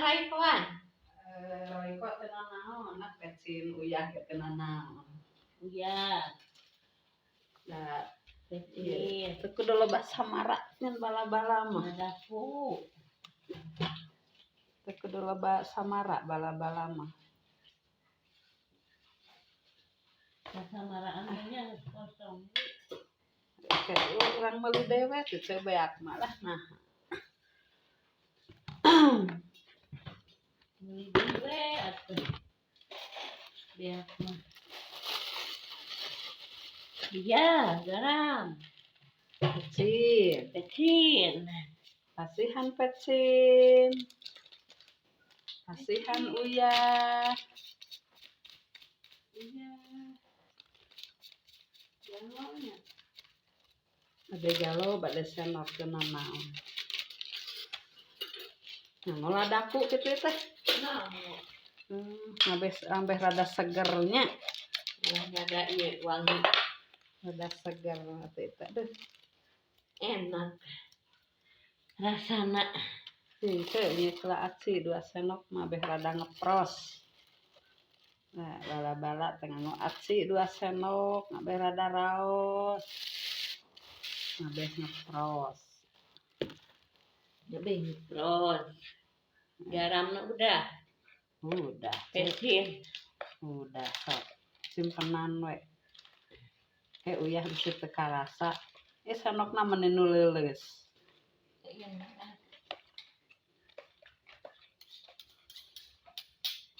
Rai kawan. Roy kok tenan naon, anak pensin uyah ge tenan naon. Uyah. Nah, Pensin. teu kudu loba samara ngan bala-bala mah. Madaku. Teu kudu loba samara bala-bala mah. Samaraan nya kosong. Oke, urang meuli dewe teu beak malah nah. Beli dewe atuh. Biar mah. Iya, garam. Pecin. Kecil. Kasihan pecin. Kasihan uyah. Iya. Jalonya. Ade jalo bade senok keuna naon. Ngolah daku kitu teh. Ambeh rada segernya. Rada ieu wangi. Rada seger atuh eta. Enak. Rasana. Teu nya kela aci 2 sendok mah beh rada ngepros. Nah, bala-bala teh nganggo aci 2 sendok, ngabeh rada raos. Ngabeh ngepros. Lebih ngepros. Garamnya udah. Udah. Pecin. Udah sok. Simpenan we. Uyah bisi teu karasa. Sendokna meni nu leuleus.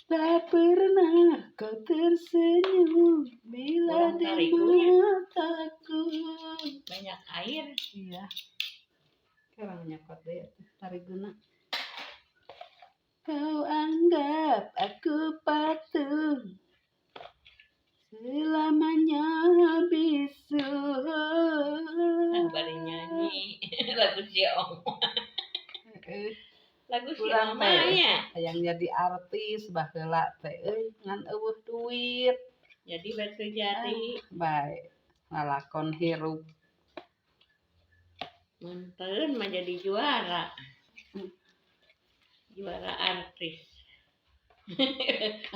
Tak pernah kau tersenyum bila di mataku. Banyak air. Iya. Kurang nyokot deh tariguna. Kau anggap aku patung selamanya bisu. Bari nyanyi lagu Siong. Lagu Siong Urang teh ya. hayang jadi artis baheula teh ngan eueuh duit. Jadi batu jadi. Bae. Lalakon hirup. Manteun mah jadi juara. Juara artis.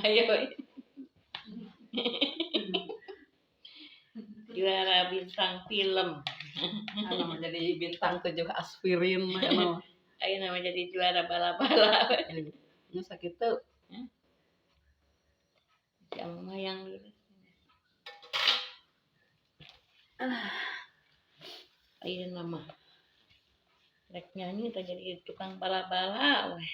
Ayo. Juara bintang film. Anu menjadi bintang 7 aspirin anu. Ayo nama jadi juara bala-bala. Nya sakitu. Yang mayang dulu. Ayo nama. Rek nyanyi tak jadi tukang bala-bala weh.